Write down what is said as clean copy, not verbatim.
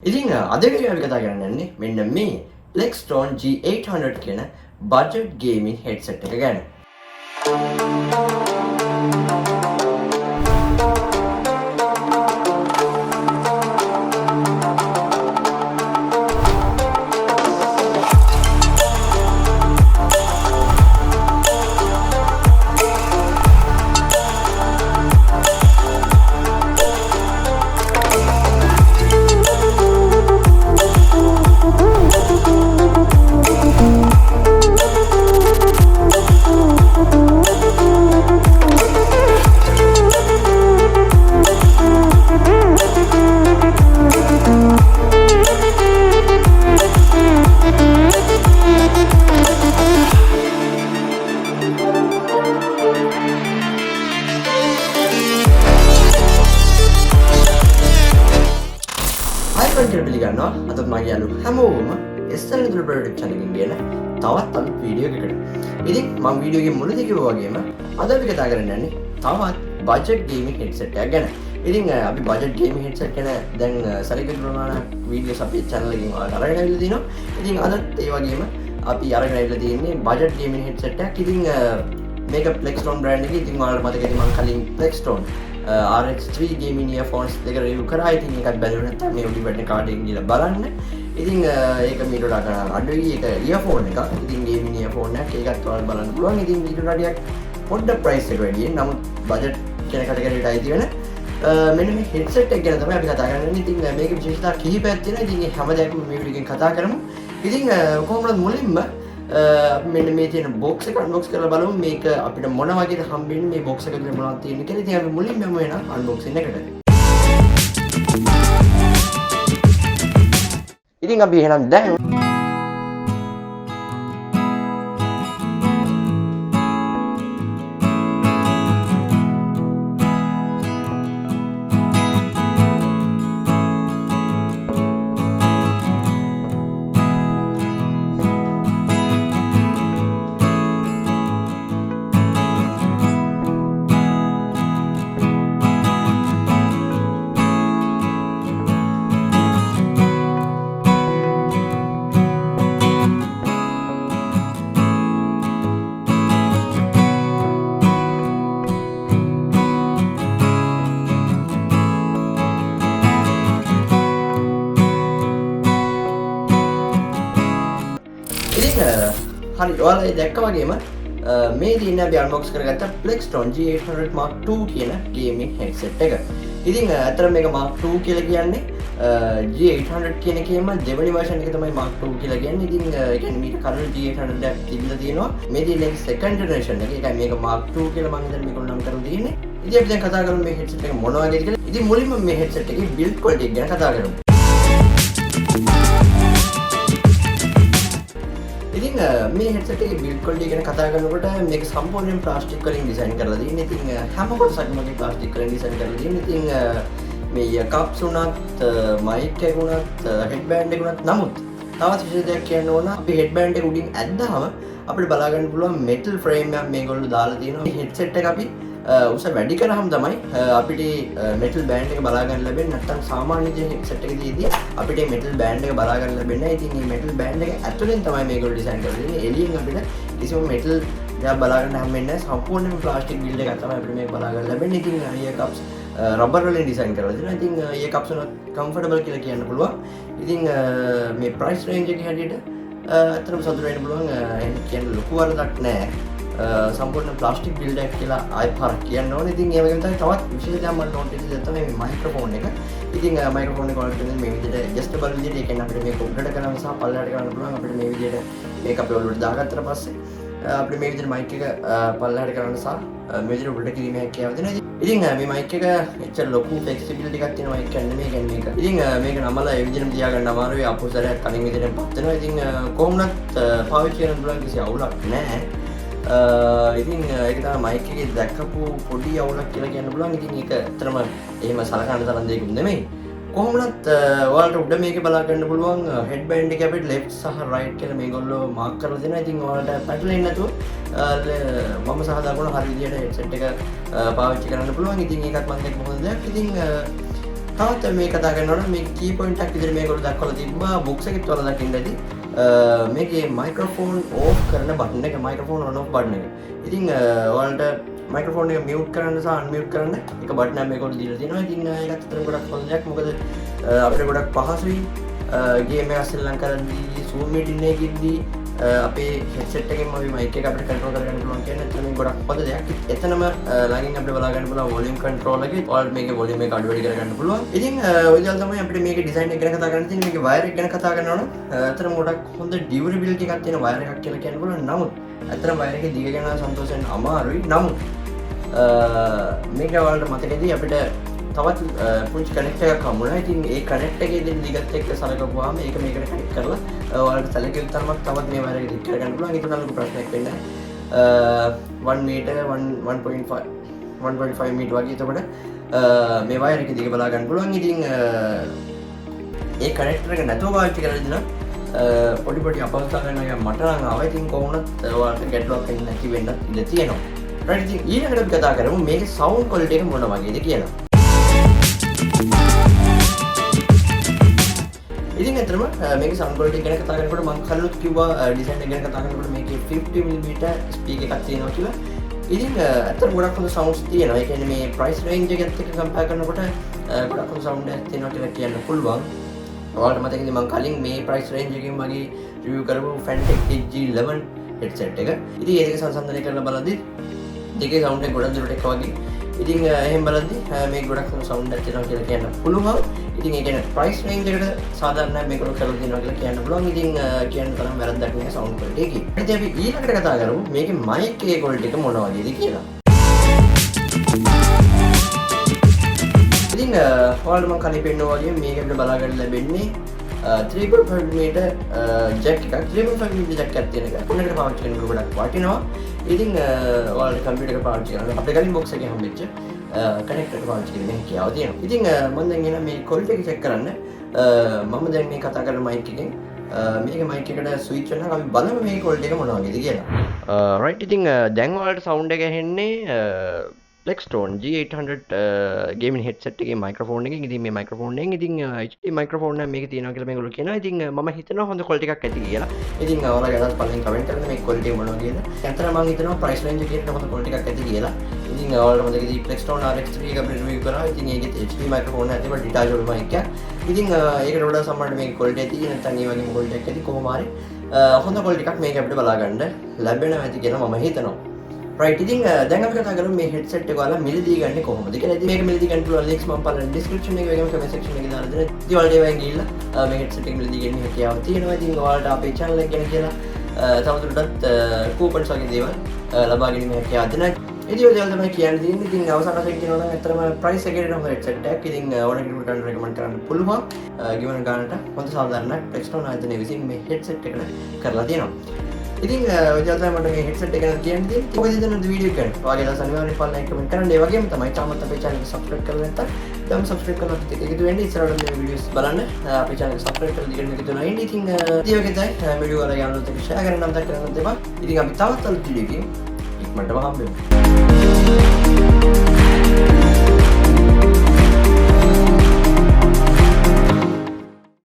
ඉතින් අද වීඩියෝ එක කතා කරන්න යන්නේ මෙන්න මේ Plextone G800 කියන budget gaming headset එක ගැන. පිළිගන්නවා අද මගේ යාළු හැමෝම Nidula ප්‍රොඩක්ට් channel එකකින් ගෙන තවත් අලුත් වීඩියෝ එකකට. ඉතින් මම වීඩියෝ එකේ මුලදී කිව්වා වගේම අද අපි කතා කරන්න යන්නේ තවත් budget gaming headset එකක් ගැන. ඉතින් අපි budget gaming headset ගැන දැන් සැලකිලි ප්‍රමාණයක් වීඩියෝස් අපේ channel එකකින් ඔයාලට අරගෙන අවිල්ලා තිනවා. ඉතින් අදත් ඒ වගේම අපි අරගෙන අවිල්ලා තියෙන්නේ budget gaming headset එකක්. ඉතින් මේක Plextone brand එකේ. ඉතින් ඔයාලට මතක ඇති මම කලින් Plextone RX3 gaming earphones දෙක review කරා. ඉතින් ඒකත් බැලුවේ නැත්නම් මේ උඩින් බටන් කාඩ් එකෙන් ගිහලා බලන්න. ඉතින් ඒක මීට වඩා ගන්න අඩුයි. ඒක earphone එකක්. ඉතින් gaming earphone එකක්. ඒකත් ඔයාලට බලන්න පුළුවන්. ඉතින් මීට වඩා ටිකක් පොඩ්ඩක් price එක වැඩියි. නමුත් budget කියන කටගරියට අයිති වෙන මෙන්න මේ headset එක ගැන තමයි අපි කතා කරන්නේ. ඉතින් මේකේ විශේෂතා කිහිපයක් තියෙනවා. ඉතින් මේ හැම දෙයක්ම මේ වීඩියෝ එකෙන් කතා කරමු. ඉතින් කොහොමද මුලින්ම මෙන්න මේ තියෙන box එක unbox කරලා බලමු මේක අපිට මොන වගේද හම්බෙන්නේ මේ box එක ඇතුලේ මොනවද තියෙන්නේ කියලා. ඉතින් අපි මුලින්ම යමු වෙන unboxing එකට. ඉතින් අපි එහෙනම් දැන් හරි ඔයාලා දැක්ක වගේම මේ දින අපි unbox කරගත්ත Plextone G800 Mark II කියන gaming headset එක. ඉතින් අතන මේක Mark II කියලා කියන්නේ G800 කියන එකේම දෙවෙනි version එක තමයි Mark II කියලා කියන්නේ. ඉතින් ඒ කියන්නේ මේක කලින් G800 එකක් තිබිලා තියෙනවා. මේ දින second generation එක. ඒකයි මේක Mark II කියලා මම හිතන්නේ මේක නම් කරලා තියෙන්නේ. ඉතින් අපි දැන් කතා කරමු මේ headset එක මොන වගේද කියලා. ඉතින් මුලින්ම මේ headset එකේ build quality එක ගැන කතා කරමු. මේ headset එකේ build quality ගැන කතා කරනකොට මේක සම්පූර්ණයෙන් ප්ලාස්ටික් වලින් ඩිසයින් කරලා තියෙන්නේ. ඉතින් හැම කොටසක්ම ප්ලාස්ටික් වලින් ඩිසයින් කරලා තියෙන්නේ. ඉතින් මේ cups උනත් mic එක උනත් headband එක උනත් නමුත් තවත් විශේෂ දෙයක් කියන්න ඕන අපි headband එක උඩින් ඇද්දාම අපිට බලා ගන්න පුළුවන් metal frame එකක් මේගොල්ලෝ දාලා තියෙනවා. මේ headset එක අපි උස වැඩි කරාම තමයි අපිට metal band එක බලා ගන්න ලැබෙන්නේ. නැත්නම් සාමාන්‍ය headset එකකදී අපිට metal band එක බලා ගන්න ලැබෙන්නේ නැහැ. ඉතින් මේ metal band එක ඇතුලෙන් තමයි මේගොල්ලෝ ඩිසයින් කරලා තියෙන්නේ. එළියෙන් අපිට කිසිම metal දෙයක් බලා ගන්න හම්බෙන්නේ නැහැ. සම්පූර්ණයෙන්ම ප්ලාස්ටික් build එකක් තමයි අපිට මේක බලා ගන්න ලැබෙන්නේ. ඉතින් ear cups රබර් වලින් ඩිසයින් කරලා තියෙනවා. ඉතින් ear cups උනත් comfortable කියලා කියන්න පුළුවන්. ඉතින් මේ price range එකේ හැටියට අතරම සතුට වෙන්න පුළුවන්. කියන්න ලොකු වරදක් නැහැ. සම්පූර්ණ ප්ලාස්ටික් බිල්ඩ් එකක් කියලා ආයෙත් පාරක් කියන්න ඕනේ. ඉතින් ඒ වගේම තමයි තවත් විශේෂ දෙයක් මම නෝට් එකේ තමයි මේ මයික්‍රොෆෝන් එක. ඉතින් මයික්‍රොෆෝන් එක වලට මේ විදිහට ඇඩ්ජස්ටබල් විදිහට ඒ කියන්නේ අපිට මේක උඩට කරන්න සහ පල්ලයට කරන්න පුළුවන්. අපිට මේ විදිහට මේක අපේ ඔළුවට දාගත්තට පස්සේ අපිට මේ විදිහට මයික් එක පල්ලයට කරන්න සහ මේ විදිහට උඩට කිරීමේ හැකියාව දෙනවා. ඉතින් මේ මයික් එක එච්චර ලොකු ෆ්ලෙක්සිබිලිටි එකක් තියෙන මයික් එකක් නෙමෙයි. කියන්නේ මේක. ඉතින් මේක නමලා ඒ විදිහටම තියාගන්න අමාරුයි. අපෝසරයක් කලින් විදිහටම පත් වෙනවා. ඉතින් කොහොමවත් පාවිච්චි කරන්න පුළුවන් කිසි අවුලක් නැහැ. ඉතින් ඒක තමයි මයික් එකේ දැක්කපු පොඩි අවුලක් කියලා කියන්න පුළුවන්. ඉතින් ඒක ඇත්තටම එහෙම සලකන්න තරම් දෙයක් නෙමෙයි. කොහොමවත් ඔයාලට උඩ මේකේ බලා ගන්න පුළුවන් headband එක අපිට left සහ right කියලා මේගොල්ලෝ මාක් කරලා දෙනවා. ඉතින් ඔයාලට පැටලෙන්නේ නැතුව මම සහ දකුණ හරි විදියට headset එක පාවිච්චි කරන්න පුළුවන්. ඉතින් ඒකත් මම දැක්ක මොකද දෙයක්. ඉතින් තවත් මේ කතා කරනවා නම් මේ කී පොයින්ට් එකක් විදිහට මේගොල්ලෝ දක්වලා තිබ්බා බොක්ස් එකෙත් වල දකින්න ඇති. මේකේ මයික්‍රොෆෝන් ඕෆ් කරන බටන් එක මයික්‍රොෆෝන් ඔන් ඔෆ් බටන් එක. ඉතින් ඔයාලට මයික්‍රොෆෝන් එක මියුට් කරන්න සහ අන්මියුට් කරන්න එක බටන් එකක් මේගොල්ලෝ දීලා තියෙනවා. ඉතින් ඒකත් අතර ගොඩක් හොඳ දෙයක්. මොකද අපිට ගොඩක් පහසුයි ගේම් එක ශ්‍රී ලංකාවේදී Zoom meeting එකකදී අපේ headset එකෙන්ම අපි mic එක අපිට control කරගන්න පුළුවන් කියන එක තමයි ගොඩක් හොඳ දෙයක්. එතනම ළඟින් අපිට බලා ගන්න පුළුවන් volume control එකේ ඔයාලට මේකේ volume එක අඩු වැඩි කරගන්න පුළුවන්. ඉතින් ඔය විදිහට තමයි අපිට මේකේ design එක ගැන කතා කරන්න තියෙන්නේ. මේකේ wire එක ගැන කතා කරනවා නම් අතරම ගොඩක් හොඳ durability එකක් තියෙන wire එකක් කියලා කියන්න පුළුවන්. නමුත් අතරම wire එකේ දිග ගැන සන්තෝෂයෙන් අමාරුයි. නමුත් මේක ඔයාලට මතකදී අපිට තවත් පුංචි කනෙක්ටර් එකක් හම්බුණා. ඉතින් ඒ කනෙක්ටර් එකේ දෙන දිගත් එක්ක සලකපුවාම ඒක මේකට කනෙක්ට් කරලා ඔයාලට සැලකිය යුතු තරමක් තවත් මේ වයර් එක දික් කරගන්න පුළුවන්. ඒක නම් ලොකු ප්‍රශ්නයක් වෙන්නේ නැහැ. 1 මීටර 1.5 මීටර වගේ. එතකොට මේ වයර් එක දිග බලා ගන්න පුළුවන්. ඉතින් ඒ කනෙක්ටර් එක නැතුව පාවිච්චි කරද්දී නම් පොඩි පොඩි අපහසුතාවයන් වගේ මට නම් ආවා. ඉතින් කොහොමද ඔයාලට ගැටලුවක් වෙන්නේ නැති වෙන්න ඉඩ තියෙනවා. රයිට්. ඉතින් ඊළඟට අපි කතා කරමු මේකේ සවුන්ඩ් ක්වොලිටි එක මොන වගේද කියලා. ඉතින් ඇත්තටම මේක සවුන්ඩ් ක්වොලිටි ගැන කතා කරනකොට මම කලිනුත් කිව්වා ඩිසයින් එක ගැන කතා කරනකොට මේකේ 50 mm ස්පීකර් එකක් තියෙනවා කියලා. ඉතින් ඇත්තටම ගොඩක් හොඳ සවුන්ඩ්ස් තියෙනවා. ඒ කියන්නේ මේ ප්‍රයිස් රේන්ජ් එකත් එක්ක කම්පයර් කරනකොට ගොඩක් හොඳ සවුන්ඩ් එකක් තියෙනවා කියලා කියන්න පුළුවන්. ඔයාලට මතකද මම කලින් මේ ප්‍රයිස් රේන්ජ් එකෙන් මගේ රිවිව් කරපු Fantech G800 headset එක. ඉතින් ඒක සංසන්දනය කරලා බලද්දි දෙකේ සවුන්ඩ් එක ගොඩක් දුරට එක වගේ. ඉතින් එහෙම බලද්දි මේක ගොඩක් හොඳ සවුන්ඩ් එකක් තියෙනවා කියලා කියන්න පුළුවන්. ඉතින් ඒ කියන්නේ ප්‍රයිස් රේන්ජ් එකට සාධාරණයි මේක කරලා දෙනවා කියලා කියන්න පුළුවන්. ඉතින් කියන්න තරම් වැරද්දක් නෑ සවුන්ඩ් ක්වොලිටි එකේ. ඉතින් අපි ඊළඟට කතා කරමු මේකේ මයික් එකේ ක්වොලිටි එක මොන වගේද කියලා. ඉතින් ඔයාලට මම කලින් පෙන්නුවා වගේ මේක අපිට බලා ගන්න ලැබෙන්නේ 3.5 meter jack එකක්. 3.5 meter jack එකක් තියෙන එක. කොනකට පාවිච්චි කරනකොට ගොඩක් වටිනවා. ඉතින් ඔයාලට කම්පියුටර් එක පාවිච්චි කරන්න අපේ කලින් බොක්ස් එකේ හම්බෙච්ච කනෙක්ටර් එක පාවිච්චි කරන්න හැකියාව තියෙනවා. ඉතින් මම දැන් එන මේ ක්වොලිටි එක චෙක් කරන්න මම දැන් මේ කතා කරන මයික් එකෙන් මේක මයික් එකට ස්විච් වෙනවා. අපි බලමු මේ ක්වොලිටි එක මොන වගේද කියලා. රයිට්. ඉතින් දැන් ඔයාලට සවුන්ඩ් එක ඇහෙන්නේ Plextone G800 gaming headset එකේ මයික්‍රොෆෝන් එකකින්. ඉතින් මේ මයික්‍රොෆෝන් එකෙන් ඉතින් HD මයික්‍රොෆෝන් එක මේක තියෙනවා කියලා මේගොල්ලෝ කියනවා. ඉතින් මම හිතනවා හොඳ ක්වොලිටි එකක් ඇති කියලා. ඉතින් ඔයාලා ගැනත් පළවෙනි කමෙන්ට් කරන්න මේ ක්වොලිටි එක මොනවා කියලා. ඇත්තටම මම හිතනවා ප්‍රයිස් රේන්ජ් එකේ හොඳ ක්වොලිටි එකක් ඇති කියලා. ඉතින් ඔයාලට මතකදී Plextone RX3 එක අපි රිවිව් කරා. ඉතින් ඒකෙත් HD මයික්‍රොෆෝන් එකක් තිබ්බා ඩිටැචබල් මයික් එකක්. ඉතින් ඒකට වඩා සමහරවිට මේක ක්වොලිටි ඇති නැත්නම් ඒ වගේම ක්වොලිටි එකක් ඇති කොහොම හරි හොඳ ක්වොලිටි එකක් මේක අපිට බලා ගන්න ලැබෙනවා ඇති කියලා මම හිතනවා. රයිට්. ඉතින් දැන් අපි කතා කරමු මේ headset එක ඔයාලා මිලදී ගන්නේ කොහොමද කියලා. ඉතින් මේක මිලදී ගන්න පුළුවන් links මම පළවෙනි description එකේ වගේම comment section එකේ දාලා දෙනවා. ඉතින් ඔයාලට ඒවෙන් ගිහිල්ලා මේ headset එක මිලදී ගන්න හැකියාව තියෙනවා. ඉතින් ඔයාලට අපේ channel එක ගැන කියලා තවදුරටත් coupons වගේ දේවල් ලබා ගැනීම හැකියාව දෙනවා. ඉතින් ඔය දේවල් තමයි කියන්න තියෙන්නේ. ඉතින් අවසාන වශයෙන් කියනවා නම් ඇත්තටම price එකේ හොඳ headset එකක්. ඉතින් ඕන කෙනෙකුට recommend කරන්න පුළුවන්. ගිවන ගානට හොඳ සාධාරණයක් Plextone ආයතනය විසින් මේ headset එකට කරලා තියෙනවා. ඉතින් ඔය තමයි මට මේ headset එක ගැන කියන්න තියෙන්නේ. මොකද ඉතින් වීඩියෝ එක ඔයාගේ දාස අනිවාර්යෙන් follow like comment කරන්න. ඒ වගේම තමයි තාමත් අපේ channel එක subscribe කරලා නැත්නම් දැන් subscribe කරලා එකතු වෙන්න. ඉස්සරහට මේ videos බලන්න අපේ channel එක subscribe කරලා දිගට එකතු වෙනවා. ඉතින් ඒ වගේ තමයි video වල යාළුවොත් එක්ක share කරන්න අමතක කරන්න එපා. ඉතින් අපි තවත් අලුත් video එකකින් ඉක්මනටම හම්බෙමු.